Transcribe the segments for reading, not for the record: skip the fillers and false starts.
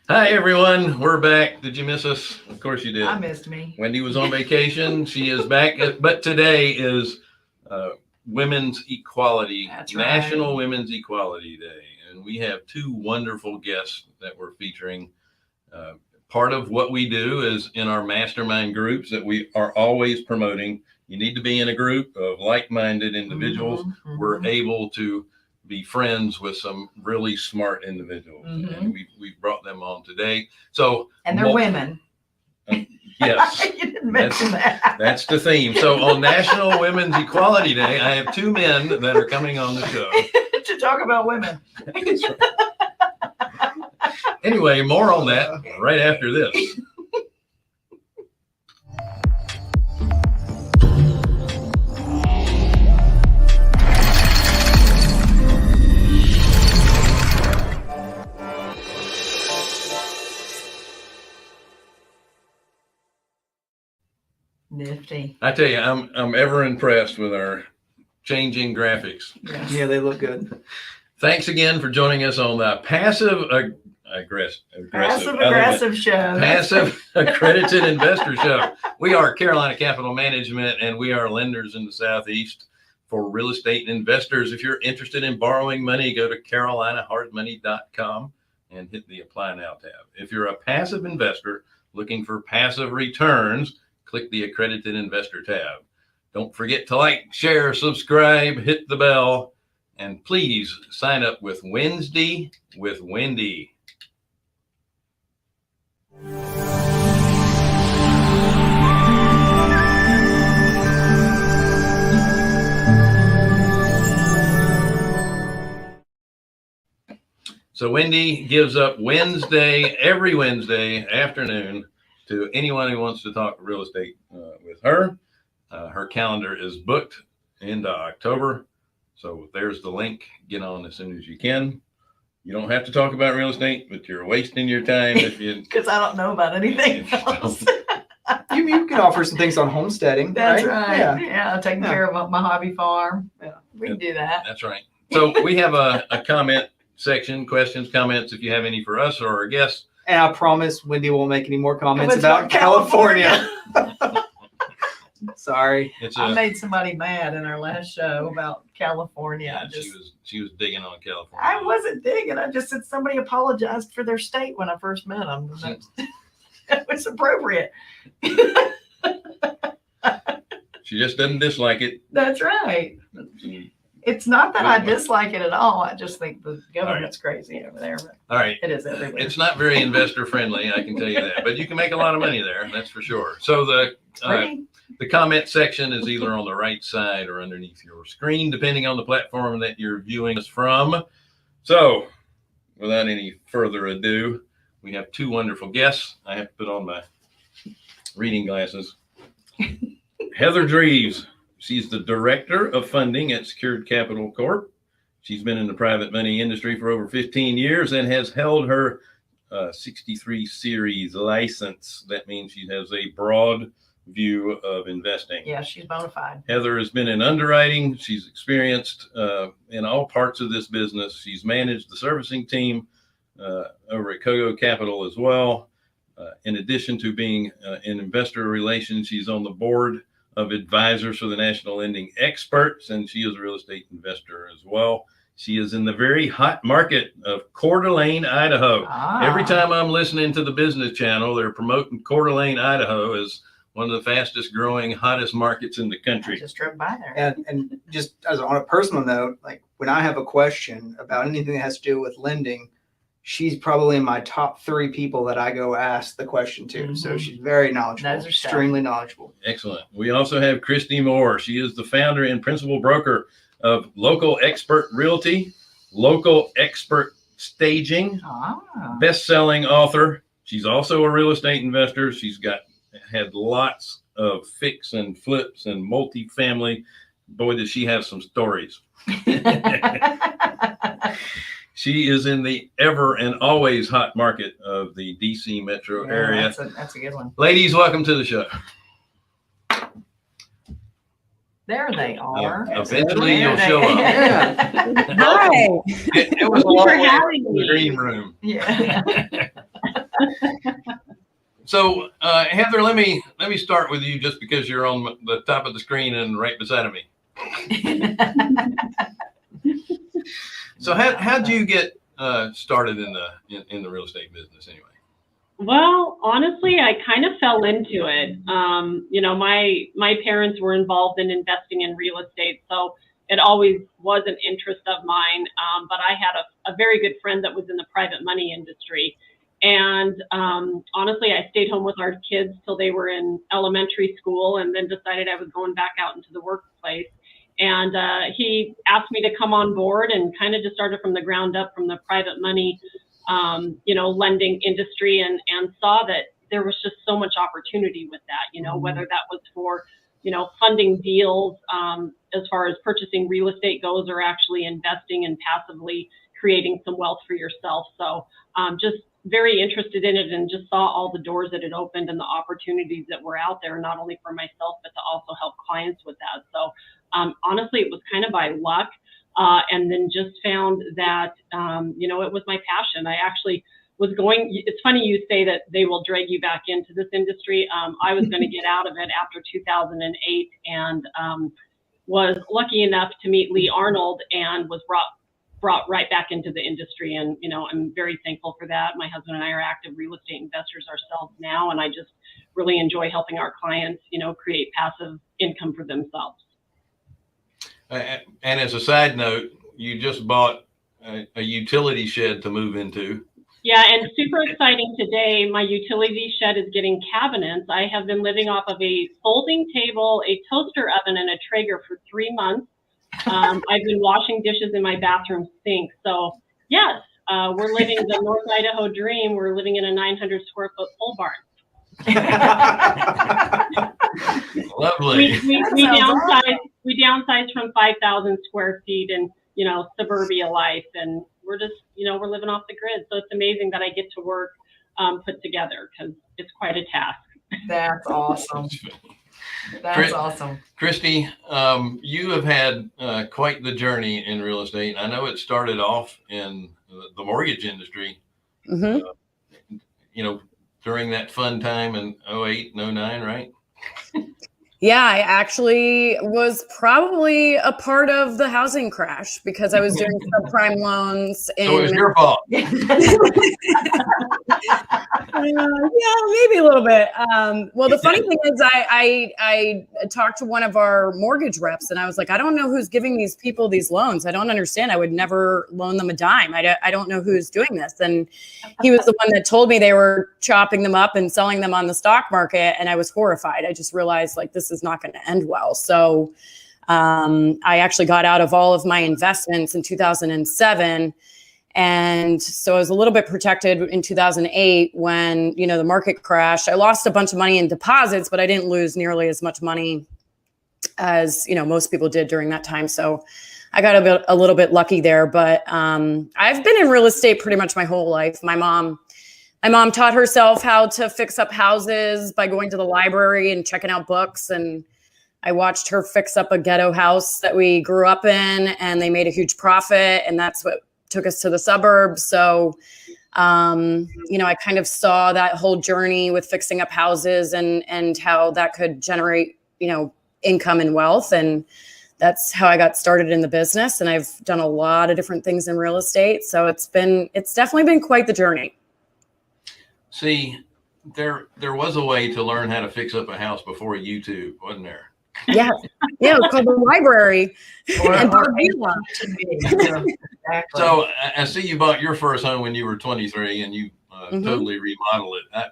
Hi, everyone. We're back. Did you miss us? Of course you did. I missed me. Wendy was on vacation. She is back. But today is Women's Equality, That's National right. Women's Equality Day. And we have two wonderful guests that we're featuring. Part of what we do is in our mastermind groups that we are always promoting. You need to be in a group of like-minded individuals. We're able to be friends with some really smart individuals, and we've brought them on today. So, and they're women. Yes, you didn't mention that. That's the theme. So on National Women's Equality Day, I have two men that are coming on the show to talk about women. Anyway, more on that right after this. Nifty. I tell you, I'm ever impressed with our changing graphics. Yes. Yeah, they look good. Thanks again for joining us on the Passive Aggressive show. Passive Accredited Investor Show. We are Carolina Capital Management, and we are lenders in the Southeast for real estate investors. If you're interested in borrowing money, go to carolinahardmoney.com and hit the Apply Now tab. If you're a passive investor looking for passive returns, click the Accredited Investor tab. Don't forget to like, share, subscribe, hit the bell, and please sign up with Wednesday with Wendy. So Wendy gives up every Wednesday afternoon to anyone who wants to talk real estate with her. Her calendar is booked into October. So there's the link. Get on as soon as you can. You don't have to talk about real estate, but you're wasting your time if you. Because I don't know about anything else. You can offer some things on homesteading. That's right. Yeah, taking care of my hobby farm. Yeah. We can do that. That's right. So we have a comment section, questions, comments, if you have any for us or our guests. And I promise Wendy won't make any more comments about California. Sorry. I made somebody mad in our last show about California. Yeah, she was digging on California. I wasn't digging. I just said somebody apologized for their state when I first met them. It was appropriate. She just doesn't dislike it. That's right. It's not that I dislike it at all. I just think the government's crazy over there. But all right. It is everywhere. It's not very investor friendly, I can tell you that. But you can make a lot of money there, that's for sure. So the comment section is either on the right side or underneath your screen, depending on the platform that you're viewing us from. So without any further ado, we have two wonderful guests. I have to put on my reading glasses. Heather Dreves. She's the Director of Funding at Cogo Capital Corp. She's been in the private money industry for over 15 years and has held her 63 series license. That means she has a broad view of investing. Yeah, she's bona fide. Heather has been in underwriting. She's experienced in all parts of this business. She's managed the servicing team over at Cogo Capital as well. In addition to being in investor relations, she's on the board of advisors for the National Lending Experts, and she is a real estate investor as well. She is in the very hot market of Coeur d'Alene, Idaho. Every time I'm listening to the business channel, they're promoting Coeur d'Alene, Idaho as one of the fastest growing, hottest markets in the country. I just drove by there. And just as on a personal note, like when I have a question about anything that has to do with lending, she's probably in my top 3 people that I go ask the question to. So she's very knowledgeable, extremely knowledgeable. Excellent. We also have Kristy Moore. She is the founder and principal broker of Local Expert Realty, Local Expert Staging, best-selling author. She's also a real estate investor. She's had lots of fix and flips and multifamily. Boy, does she have some stories. She is in the ever and always hot market of the DC metro area. That's a good one. Ladies, welcome to the show. There they are. Eventually you'll show up. Hi. It was a long way from the green room. Yeah. So, Heather, let me start with you just because you're on the top of the screen and right beside of me. So how'd you get started in the real estate business anyway? Well, honestly, I kind of fell into it. You know, my parents were involved in investing in real estate, so it always was an interest of mine. But I had a very good friend that was in the private money industry. And honestly, I stayed home with our kids till they were in elementary school, and then decided I was going back out into the workplace. And he asked me to come on board, and kind of just started from the ground up from the private money, you know, lending industry, and saw that there was just so much opportunity with that, you know, whether that was for, you know, funding deals as far as purchasing real estate goes, or actually investing and passively creating some wealth for yourself. So just very interested in it, and just saw all the doors that it opened and the opportunities that were out there, not only for myself, but to also help clients with that. So honestly, it was kind of by luck. And then just found that, you know, it was my passion. I actually was going, it's funny you say that they will drag you back into this industry. I was going to get out of it after 2008, and was lucky enough to meet Lee Arnold, and was brought right back into the industry. And, you know, I'm very thankful for that. My husband and I are active real estate investors ourselves now, and I just really enjoy helping our clients, you know, create passive income for themselves. And as a side note, you just bought a utility shed to move into. Yeah, and super exciting today. My utility shed is getting cabinets. I have been living off of a folding table, a toaster oven, and a Traeger for 3 months. I've been washing dishes in my bathroom sink. So yes, we're living the North Idaho dream. We're living in a 900 square foot pole barn. Lovely. We downsized from 5,000 square feet and, you know, suburbia life, and we're just, you know, we're living off the grid. So it's amazing that I get to work put together, because it's quite a task. That's awesome. That's awesome. Kristy, you have had quite the journey in real estate. I know it started off in the mortgage industry, you know, during that fun time in 08 and 09, right? Yeah, I actually was probably a part of the housing crash, because I was doing subprime loans. So it was your fault. Yeah, maybe a little bit. Well, the funny thing is, I talked to one of our mortgage reps, and I was like, I don't know who's giving these people these loans. I don't understand. I would never loan them a dime. I don't know who's doing this. And he was the one that told me they were chopping them up and selling them on the stock market. And I was horrified. I just realized, like, this is not going to end well. So I actually got out of all of my investments in 2007. And so I was a little bit protected in 2008 when, you know, the market crashed. I lost a bunch of money in deposits, but I didn't lose nearly as much money as, you know, most people did during that time. So I got a little bit lucky there. But I've been in real estate pretty much my whole life. My mom taught herself how to fix up houses by going to the library and checking out books. And I watched her fix up a ghetto house that we grew up in, and they made a huge profit. And that's what took us to the suburbs. So, you know, I kind of saw that whole journey with fixing up houses and how that could generate, you know, income and wealth. And that's how I got started in the business. And I've done a lot of different things in real estate. So it's definitely been quite the journey. See, there was a way to learn how to fix up a house before YouTube, wasn't there? Yeah. Yeah. It was called the library. So I see you bought your first home when you were 23, and you totally remodeled it.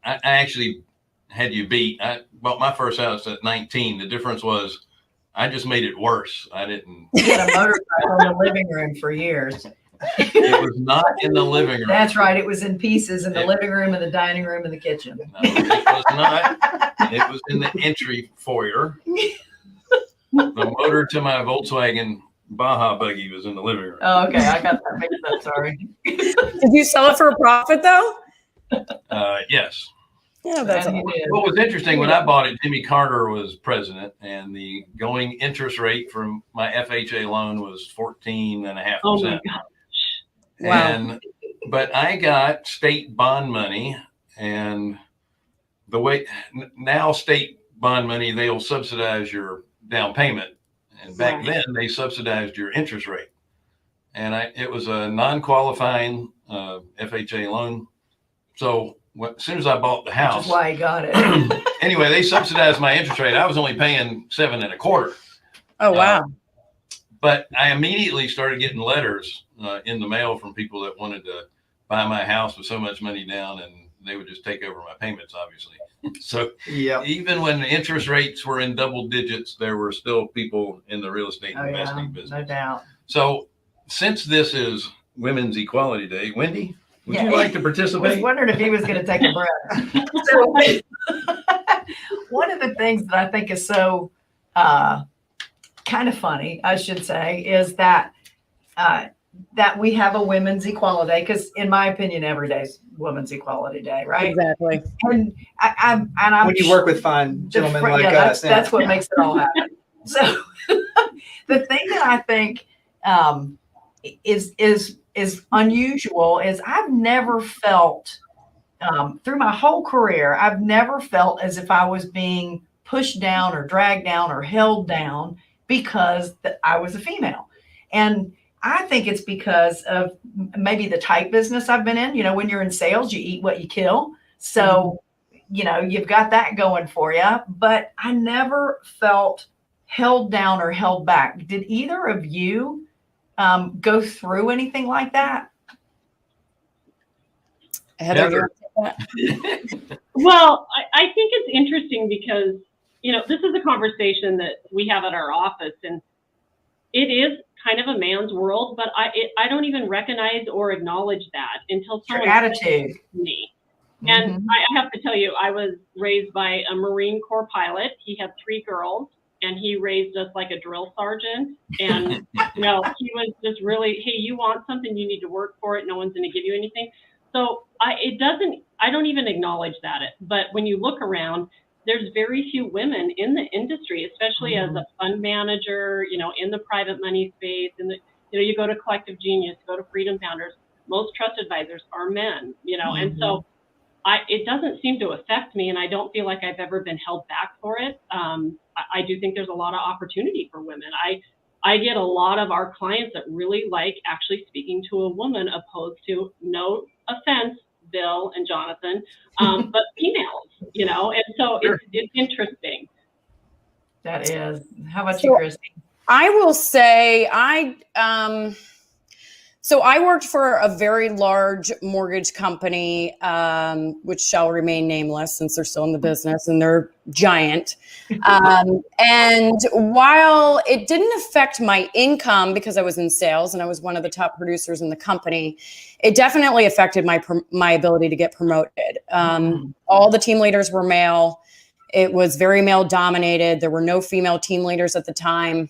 I actually had you beat. I bought my first house at 19. The difference was I just made it worse. I didn't. You had a motorcycle in the living room for years. It was not in the living room. That's right. It was in pieces in the living room and the dining room and the kitchen. No, it was not. It was in the entry foyer. The motor to my Volkswagen Baja buggy was in the living room. Oh, okay. I got that mixed up. Sorry. Did you sell it for a profit though? Yes. Yeah, that's what was interesting when I bought it. Jimmy Carter was president, and the going interest rate from my FHA loan was 14.5%. Oh my gosh! Wow. but I got state bond money, and the way now state bond money, they'll subsidize your down payment. And back then they subsidized your interest rate. And it was a non-qualifying FHA loan. So as soon as I bought the house, Which is why I got it. anyway, they subsidized my interest rate. I was only paying 7.25%. Oh, wow. But I immediately started getting letters in the mail from people that wanted to buy my house with so much money down, and they would just take over my payments, obviously. So even when the interest rates were in double digits, there were still people in the real estate investing business. No doubt. So since this is Women's Equality Day, Wendy, would you like to participate? I was wondering if he was going to take a breath. So, one of the things that I think is so kind of funny, I should say, is that that we have a Women's Equality Day, because in my opinion, every day is Women's Equality Day, right? Exactly. And I'm when you work with fine gentlemen like us, that's what makes it all happen. So the thing that I think is unusual is I've never felt through my whole career, I've never felt as if I was being pushed down or dragged down or held down because I was a female. And I think it's because of maybe the type business I've been in. You know, when you're in sales, you eat what you kill. So, you know, you've got that going for you. But I never felt held down or held back. Did either of you go through anything like that? Heather. Well, I think it's interesting because, you know, this is a conversation that we have at our office, and it is kind of a man's world, but I don't even recognize or acknowledge that until someone says it to me. And I have to tell you, I was raised by a Marine Corps pilot. He had 3 girls, and he raised us like a drill sergeant. And you know, he was just really, hey, you want something, you need to work for it. No one's going to give you anything. So I don't even acknowledge that. But when you look around, there's very few women in the industry, especially as a fund manager, you know, in the private money space. And you know, you go to Collective Genius, go to Freedom Founders, most trust advisors are men, you know, and so it doesn't seem to affect me, and I don't feel like I've ever been held back for it. I do think there's a lot of opportunity for women. I get a lot of our clients that really like actually speaking to a woman, opposed to, no offense, Bill and Jonathan, but females, you know, and so it's interesting. That is. How about you, Kristy? I will say so I worked for a very large mortgage company, which shall remain nameless since they're still in the business, and they're giant. And while it didn't affect my income because I was in sales and I was one of the top producers in the company, it definitely affected my ability to get promoted. All the team leaders were male. It was very male dominated. There were no female team leaders at the time.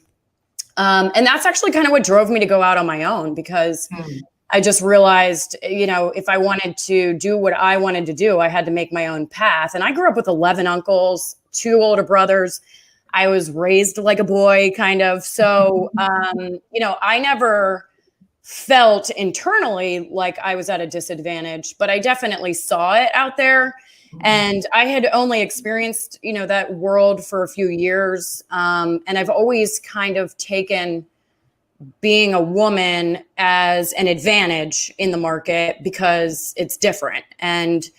And that's actually kind of what drove me to go out on my own, because I just realized, you know, if I wanted to do what I wanted to do, I had to make my own path. And I grew up with 11 uncles, 2 older brothers. I was raised like a boy, kind of. So, you know, I never felt internally like I was at a disadvantage, but I definitely saw it out there. And I had only experienced, you know, that world for a few years. And I've always kind of taken being a woman as an advantage in the market because it's different. And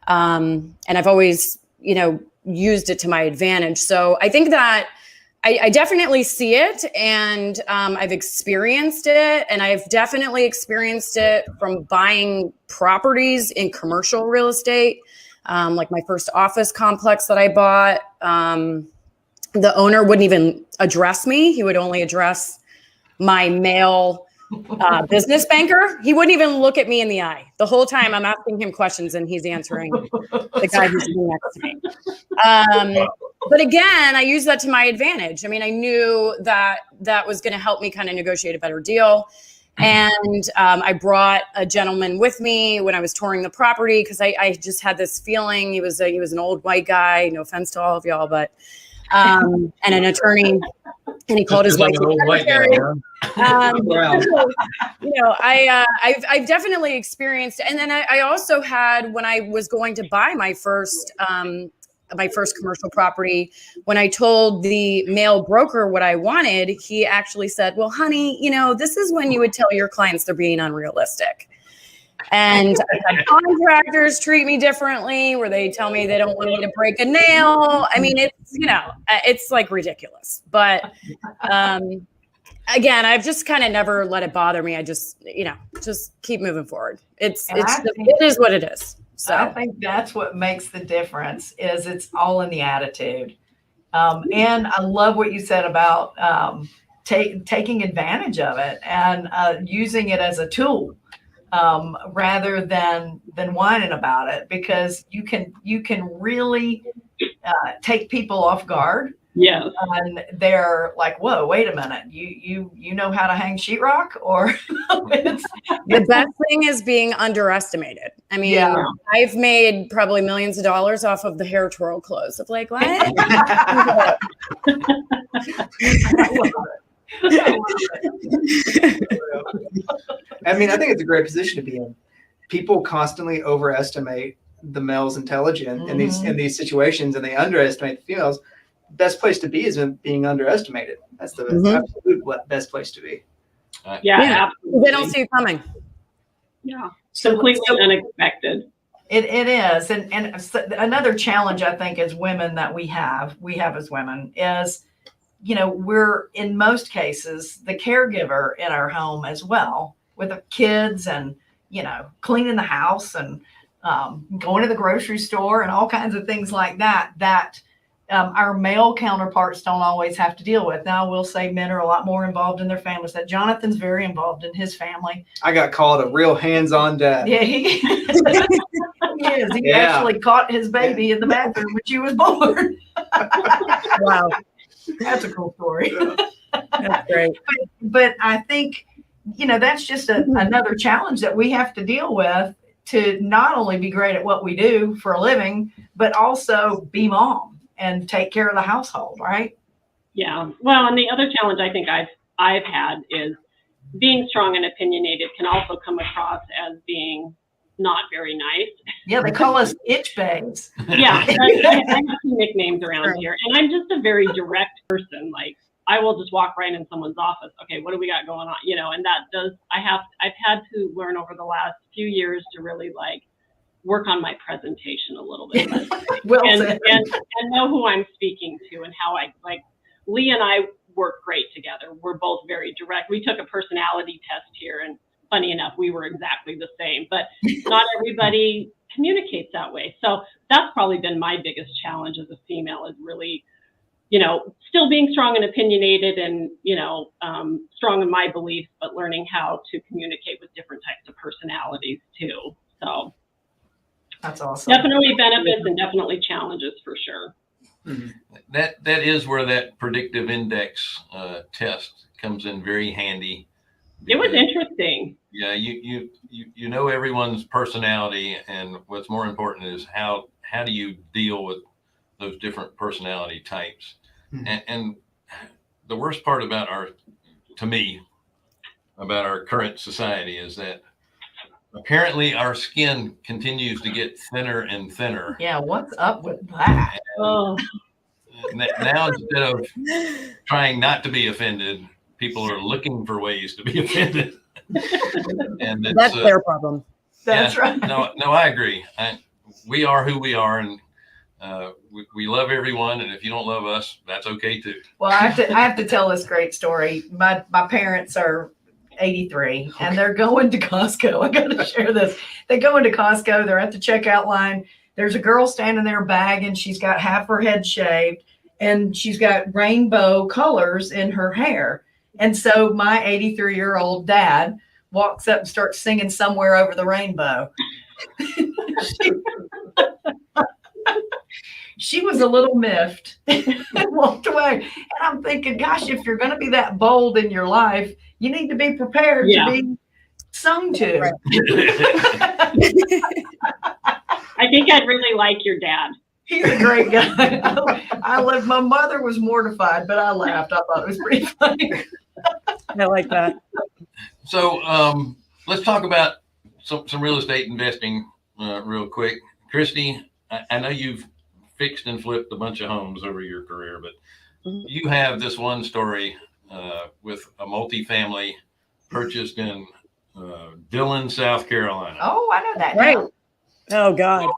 I've always, you know, used it to my advantage. So I think that I definitely see it, and I've experienced it, and I've definitely experienced it from buying properties in commercial real estate. Like my first office complex that I bought, the owner wouldn't even address me. He would only address my male business banker. He wouldn't even look at me in the eye. The whole time I'm asking him questions and he's answering the guy who's sitting next to me. But again, I used that to my advantage. I mean, I knew that was going to help me kind of negotiate a better deal. And I brought a gentleman with me when I was touring the property because I just had this feeling he was an old white guy. No offense to all of y'all, but and an attorney, and he called his wife An old white guy, secretary. huh? I've definitely experienced, and then I also had, when I was going to buy my first commercial property, when I told the male broker what I wanted, he actually said, well, honey, this is when you would tell your clients they're being unrealistic. And I've had contractors treat me differently, where they tell me they don't want me to break a nail. I mean, it's like ridiculous. But again, I've just kind of never let it bother me. I just keep moving forward. It is what it is. So I think that's what makes the difference, is it's all in the attitude. And I love what you said about taking advantage of it and using it as a tool, rather than whining about it, because you can really take people off guard. Yes. And they're like, whoa, wait a minute. You know how to hang sheetrock? Or the best thing is being underestimated. I mean, I've made probably millions of dollars off of the hair twirl clothes. Of like, what? I mean, I think it's a great position to be in. People constantly overestimate the male's intelligence in these situations, and they underestimate the females. Best place to be is in being underestimated. That's the absolute best place to be. Yeah, absolutely. They don't see you coming. Yeah, completely unexpected. It is, and another challenge I think as women that we have as women is, we're in most cases the caregiver in our home as well, with the kids and cleaning the house and going to the grocery store and all kinds of things like that. Our male counterparts don't always have to deal with. Now, I will say men are a lot more involved in their families. That Jonathan's very involved in his family. I got called a real hands-on dad. Yeah, he is. He actually caught his baby in the bathroom when she was born. Wow. That's a cool story. That's great. But I think, that's just another challenge that we have to deal with, to not only be great at what we do for a living, but also be mom and take care of the household, right? Yeah. Well, and the other challenge I think I've had is being strong and opinionated can also come across as being not very nice. Yeah, they call us itch bags. Yeah, I have some nicknames around here, and I'm just a very direct person. Like, I will just walk right in someone's office. Okay, what do we got going on? And I've had to learn over the last few years to really work on my presentation a little bit, and know who I'm speaking to and how Lee and I work great together. We're both very direct. We took a personality test here, and funny enough, we were exactly the same, but not everybody communicates that way. So that's probably been my biggest challenge as a female, is really, still being strong and opinionated and, strong in my beliefs, but learning how to communicate with different types of personalities too. So that's awesome. Definitely benefits and definitely challenges for sure. Mm-hmm. That is where that predictive index test comes in very handy. It was interesting. Yeah, you know everyone's personality, and what's more important is how do you deal with those different personality types. Mm-hmm. And the worst part about our current society is that apparently our skin continues to get thinner and thinner. Yeah, what's up with that? Oh. Now, instead of trying not to be offended, people are looking for ways to be offended. And that's their problem. That's right. No, I agree. We are who we are, and we love everyone. And if you don't love us, that's okay too. Well, I have to tell this great story. My parents are 83 and they're going to Costco. I got to share this. They go into Costco. They're at the checkout line. There's a girl standing there bagging. She's got half her head shaved and she's got rainbow colors in her hair. And so my 83-year-old dad walks up and starts singing Somewhere Over the Rainbow. She was a little miffed and walked away. And I'm thinking, gosh, if you're going to be that bold in your life, you need to be prepared to be sung to. Right. I think I'd really like your dad. He's a great guy. My mother was mortified, but I laughed. I thought it was pretty funny. I like that. So let's talk about some real estate investing real quick. Kristy, I know you've fixed and flipped a bunch of homes over your career, but you have this one story with a multifamily purchased in Dillon, South Carolina. Oh, I know that. Right. Now. Oh, God.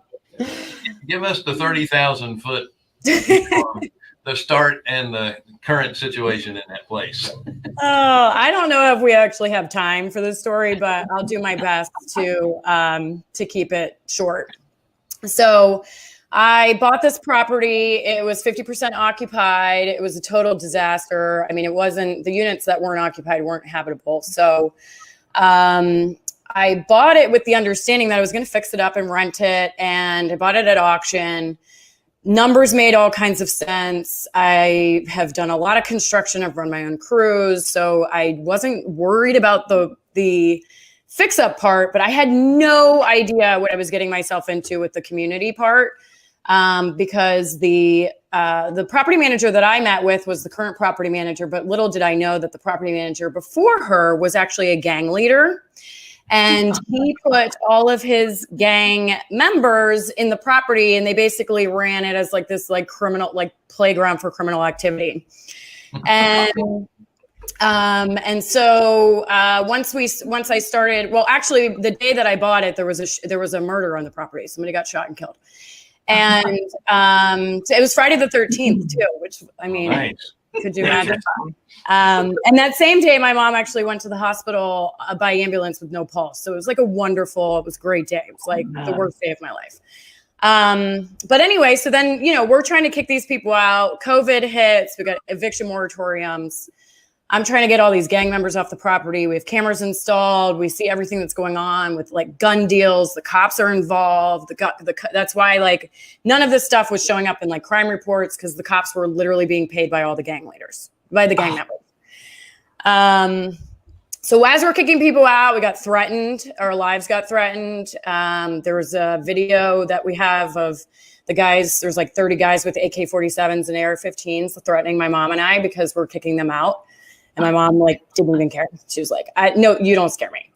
Give us the 30,000 foot, the start and the current situation in that place. Oh, I don't know if we actually have time for this story, but I'll do my best to keep it short. So I bought this property. It was 50% occupied. It was a total disaster. I mean, it wasn't, the units that weren't occupied weren't habitable. So I bought it with the understanding that I was going to fix it up and rent it. And I bought it at auction. Numbers made all kinds of sense. I have done a lot of construction. I've run my own crews. So I wasn't worried about the fix up part, but I had no idea what I was getting myself into with the community part. Because the property manager that I met with was the current property manager, but little did I know that the property manager before her was actually a gang leader. And he put all of his gang members in the property, and they basically ran it as like this like criminal, like playground for criminal activity. And so once I started, well, actually the day that I bought it, there was a murder on the property. Somebody got shot and killed. And so it was Friday the 13th too, which I mean, Nice. Could you imagine? And that same day, my mom actually went to the hospital by ambulance with no pulse. So it was like it was a great day. It was like the worst day of my life. But anyway, so then, we're trying to kick these people out. COVID hits. We got eviction moratoriums. I'm trying to get all these gang members off the property. We have cameras installed. We see everything that's going on with like gun deals. The cops are involved. That's why like none of this stuff was showing up in like crime reports, because the cops were literally being paid by all the gang leaders, by the gang members. So as we're kicking people out, we got threatened. Our lives got threatened. There was a video that we have of the guys. There's like 30 guys with AK-47s and AR-15s threatening my mom and I because we're kicking them out. And my mom like didn't even care. She was like, "No, you don't scare me."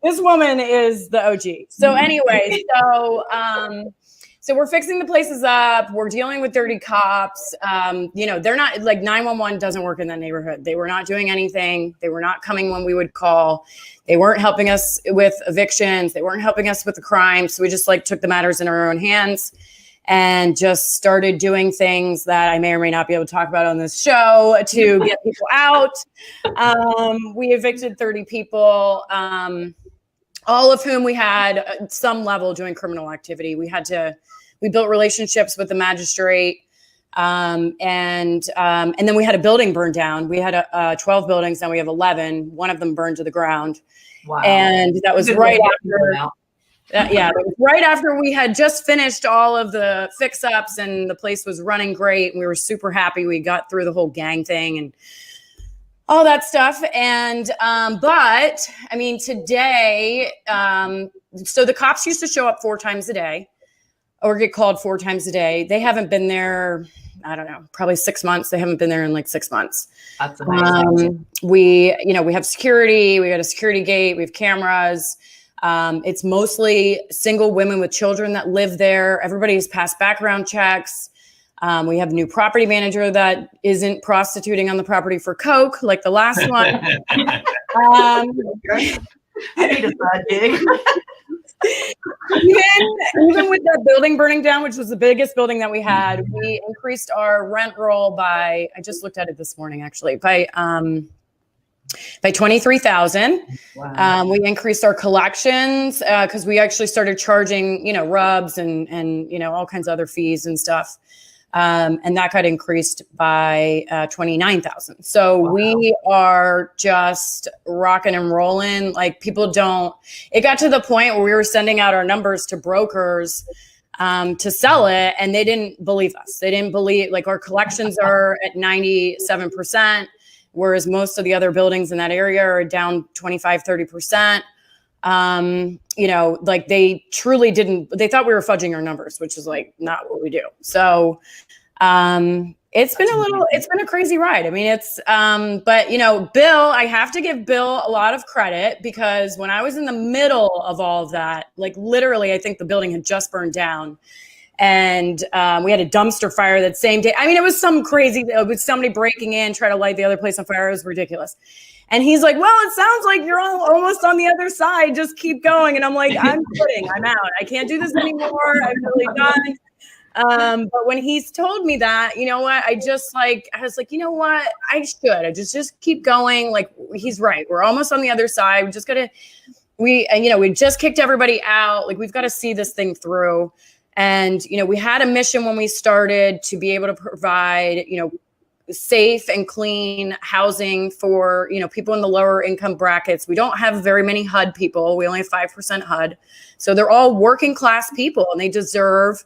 This woman is the OG. So anyway, so we're fixing the places up. We're dealing with dirty cops. They're not like 911 doesn't work in that neighborhood. They were not doing anything. They were not coming when we would call. They weren't helping us with evictions. They weren't helping us with the crime. So we just like took the matters in our own hands and just started doing things that I may or may not be able to talk about on this show to get people out. We evicted 30 people, all of whom we had at some level doing criminal activity. We built relationships with the magistrate. And then we had a building burn down. We had 12 buildings, now we have 11. One of them burned to the ground. Wow. And that was right after. It was right after we had just finished all of the fix-ups and the place was running great. And we were super happy. We got through the whole gang thing and all that stuff. And, but I mean, today, so the cops used to show up 4 times a day or get called 4 times a day. They haven't been there, I don't know, probably 6 months. They haven't been there in like 6 months. That's amazing. We have security. We got a security gate. We have cameras. It's mostly single women with children that live there. Everybody's passed background checks. We have a new property manager that isn't prostituting on the property for coke like the last one. I need a side gig. Even with that building burning down, which was the biggest building that we had, we increased our rent roll by, I just looked at it this morning, actually, by 23,000. Wow. We increased our collections because we actually started charging, rubs and all kinds of other fees and stuff. And that got increased by 29,000. So wow. We are just rocking and rolling. Like it got to the point where we were sending out our numbers to brokers to sell it, and they didn't believe us. They didn't believe, like, our collections are at 97%. Whereas most of the other buildings in that area are down 25, 30%. You know, like they truly didn't, they thought we were fudging our numbers, which is like not what we do. So, it's been a crazy ride. I mean, but you know, Bill, I have to give Bill a lot of credit because when I was in the middle of all of that, like literally, I think the building had just burned down and, we had a dumpster fire that same day. I mean, it was some crazy, it was somebody breaking in, trying to light the other place on fire. It was ridiculous. And he's like, well, it sounds like you're almost on the other side. Just keep going. And I'm like, I'm quitting. I'm out. I can't do this anymore. I'm really done. But when he's told me that, you know what, I was like, you know what, I just keep going. Like, he's right. We're almost on the other side. We just we just kicked everybody out. Like, we've got to see this thing through. And, you know, we had a mission when we started to be able to provide, you know, safe and clean housing for, you know, people in the lower income brackets. We don't have very many HUD people. We only have 5% HUD. So they're all working class people and they deserve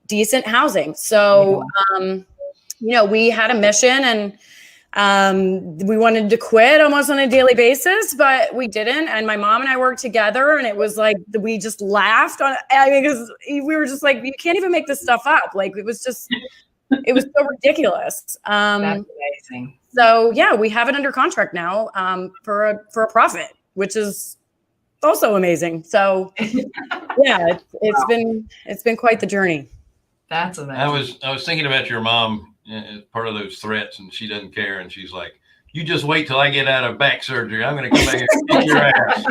decent housing. So, you know, we had a mission and we wanted to quit almost on a daily basis, but we didn't. And my mom and I worked together and it was like, we just laughed because we were just like, you can't even make this stuff up. Like, it was so ridiculous. That's amazing. So yeah, we have it under contract now, for a profit, which is also amazing. So yeah, it's been quite the journey. That's amazing. I was thinking about your mom as part of those threats, and she doesn't care, and she's like, "You just wait till I get out of back surgery. I'm going to come back and kick your ass."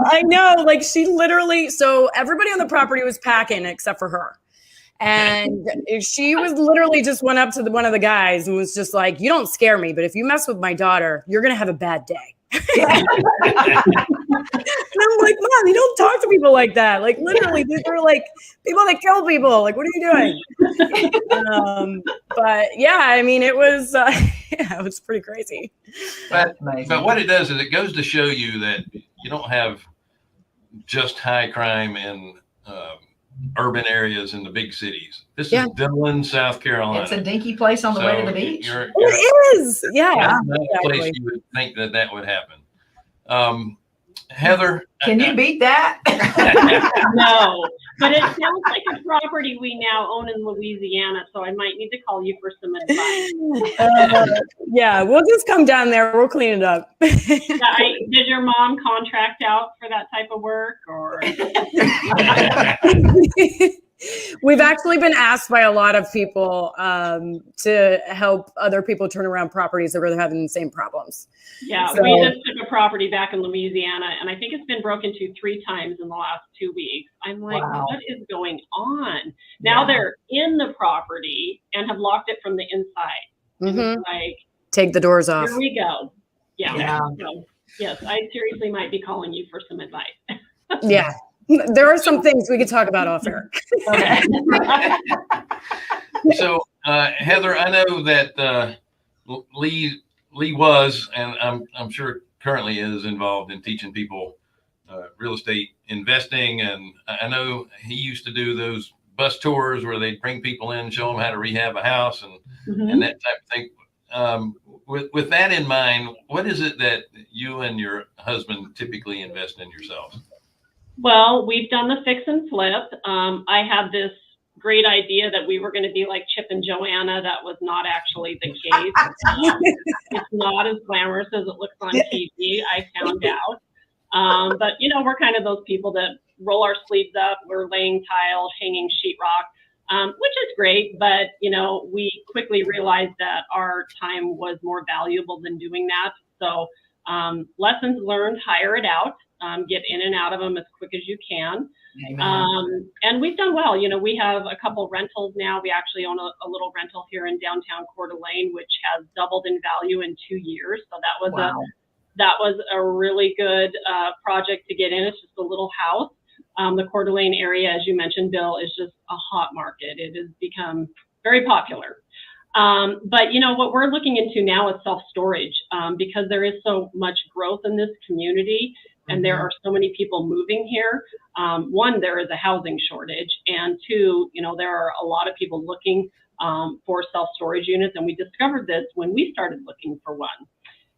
I know, like she literally. So everybody on the property was packing except for her, and she was literally just went up to one of the guys and was just like, "You don't scare me, but if you mess with my daughter, you're going to have a bad day." And I'm like, Mom, you don't talk to people like that. Like, literally, these are like people that kill people. Like, what are you doing? But yeah, I mean, it was it was pretty crazy. But what it does is it goes to show you that you don't have just high crime in urban areas in the big cities. This is Dillon, South Carolina. It's a dinky place on the way to the beach. It is. Yeah. Not a place you would think that would happen. Heather, can you beat that? No, but it sounds like a property we now own in Louisiana, so I might need to call you for some advice. Yeah, we'll just come down there. We'll clean it up. Did your mom contract out for that type of work, or? We've actually been asked by a lot of people to help other people turn around properties that are having the same problems. Yeah, so, we just took a property back in Louisiana, and I think it's been broken to 3 times in the last 2 weeks. I'm like, What is going on? Now they're in the property and have locked it from the inside. Mm-hmm. Like, take the doors off. Here we go. Yeah. So, yes, I seriously might be calling you for some advice. Yeah. There are some things we could talk about off air. Okay. So, Heather, I know that Lee was, and I'm sure currently is involved in teaching people real estate investing. And I know he used to do those bus tours where they'd bring people in, show them how to rehab a house and that type of thing. With that in mind, what is it that you and your husband typically invest in yourselves? Well, we've done the fix and flip. I had this great idea that we were going to be like Chip and Joanna. That was not actually the case. It's not as glamorous as it looks on TV, I found out. But, you know, we're kind of those people that roll our sleeves up. We're laying tile, hanging sheetrock, which is great. But, you know, we quickly realized that our time was more valuable than doing that. So lessons learned, hire it out. Get in and out of them as quick as you can. And we've done well. You know, we have a couple rentals now. We actually own a little rental here in downtown Coeur d'Alene, which has doubled in value in 2 years. So that was a really good project to get in. It's just a little house. The Coeur d'Alene area, as you mentioned, Bill, is just a hot market. It has become very popular. But, you know, what we're looking into now is self-storage because there is so much growth in this community. And there are so many people moving here. 1, there is a housing shortage. And 2, you know, there are a lot of people looking for self-storage units. And we discovered this when we started looking for one.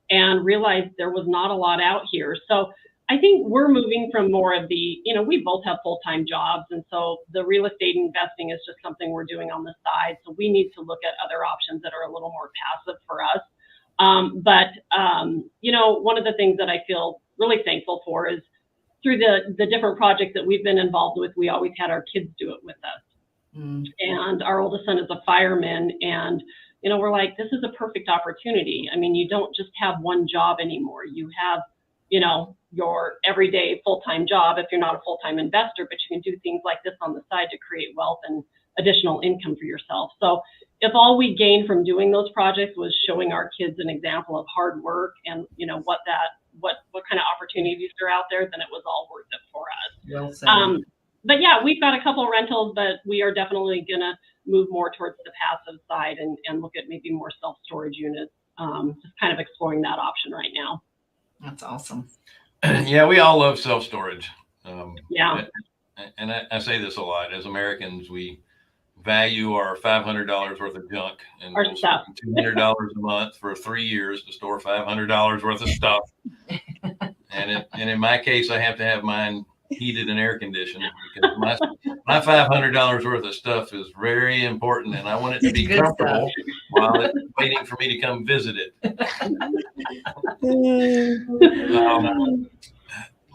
and realized there was not a lot out here. So I think we're moving from more of the, we both have full-time jobs. And so the real estate investing is just something we're doing on the side. So we need to look at other options that are a little more passive for us. One of the things that I feel really thankful for is through the different projects that we've been involved with, we always had our kids do it with us. And our oldest son is a fireman, and we're like, this is a perfect opportunity. I mean, you don't just have one job anymore. You have, your everyday full-time job if you're not a full-time investor, but you can do things like this on the side to create wealth and additional income for yourself. So if all we gained from doing those projects was showing our kids an example of hard work and what kind of opportunities are out there, then it was all worth it for us. Well said. But yeah, we've got a couple of rentals, but we are definitely going to move more towards the passive side and look at maybe more self-storage units. Just kind of exploring that option right now. That's awesome. Yeah, we all love self-storage. Yeah. And I say this a lot. As Americans, we value our $500 worth of junk and Our stuff. $200 a month for 3 years to store $500 worth of stuff. And in my case, I have to have mine heated and air conditioned because my $500 worth of stuff is very important, and I want it to be comfortable while it's waiting for me to come visit it.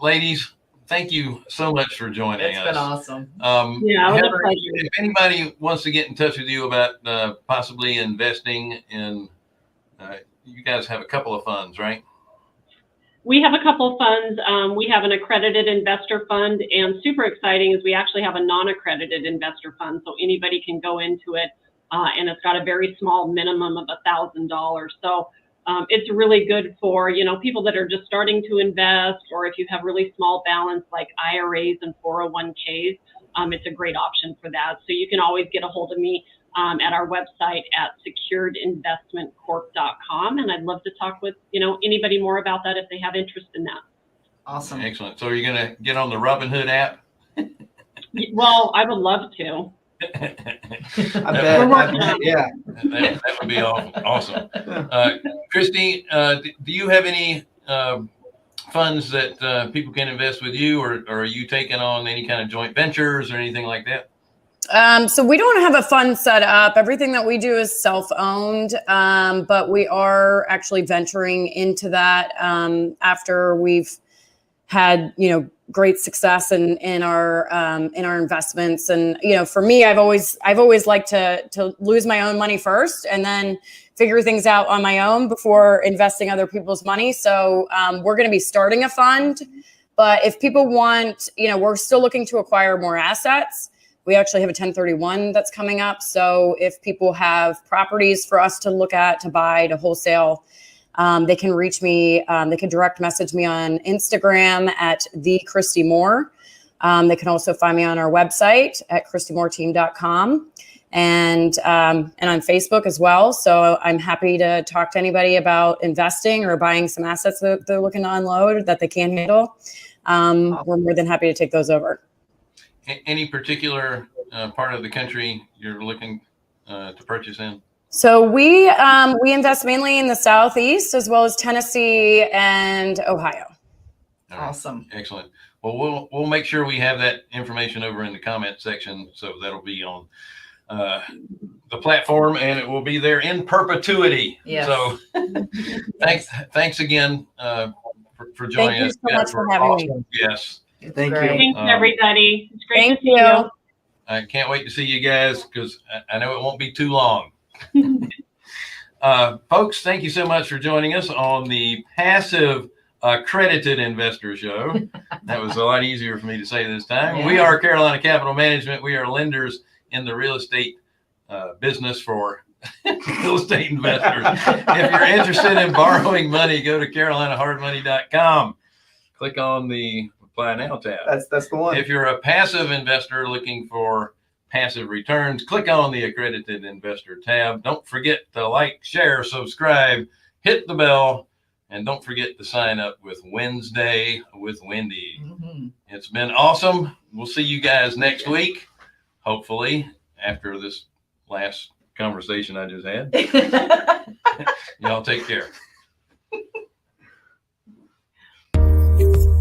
Ladies, thank you so much for joining us. It's been awesome. Yeah, it was Heather, a pleasure. if anybody wants to get in touch with you about possibly investing in, you guys have a couple of funds, right? We have a couple of funds. We have an accredited investor fund, and super exciting is we actually have a non-accredited investor fund. So anybody can go into it, and it's got a very small minimum of $1,000. So it's really good for, people that are just starting to invest, or if you have really small balance like IRAs and 401ks, it's a great option for that. So you can always get a hold of me at our website at securedinvestmentcorp.com. And I'd love to talk with, anybody more about that if they have interest in that. Awesome. Excellent. So are you going to get on the Robinhood app? Well, I would love to. I bet. Yeah. That would be awesome. Kristy, do you have any funds that people can invest with you, or are you taking on any kind of joint ventures or anything like that? So we don't have a fund set up. Everything that we do is self-owned, but we are actually venturing into that after we've had, great success in our investments. And for me, I've always liked to lose my own money first and then figure things out on my own before investing other people's money. So we're going to be starting a fund, but if people want, we're still looking to acquire more assets. We actually have a 1031 that's coming up. So if people have properties for us to look at, to buy, to wholesale, they can reach me. They can direct message me on Instagram at the Kristy Moore. They can also find me on our website at KristyMooreTeam.com and on Facebook as well. So I'm happy to talk to anybody about investing or buying some assets that they're looking to unload that they can't handle. We're more than happy to take those over. Any particular part of the country you're looking to purchase in? So we invest mainly in the Southeast as well as Tennessee and Ohio. All right. Awesome. Excellent. Well, we'll make sure we have that information over in the comment section, so that'll be on the platform, and it will be there in perpetuity. Yes. So thanks again for joining us. Thank you so much for having me. Yes. Thank you. Thanks, everybody. It's great Thank to see you. I can't wait to see you guys because I know it won't be too long. Folks, thank you so much for joining us on the Passive Accredited Investor Show. That was a lot easier for me to say this time. Yeah. We are Carolina Capital Management. We are lenders in the real estate business for real estate investors. If you're interested in borrowing money, go to carolinahardmoney.com. Click on the Apply Now tab. That's the one. If you're a passive investor looking for passive returns, click on the Accredited Investor tab. Don't forget to like, share, subscribe, hit the bell, and don't forget to sign up with Wednesday with Wendy. Mm-hmm. It's been awesome. We'll see you guys next week, hopefully, after this last conversation I just had. Y'all take care. you.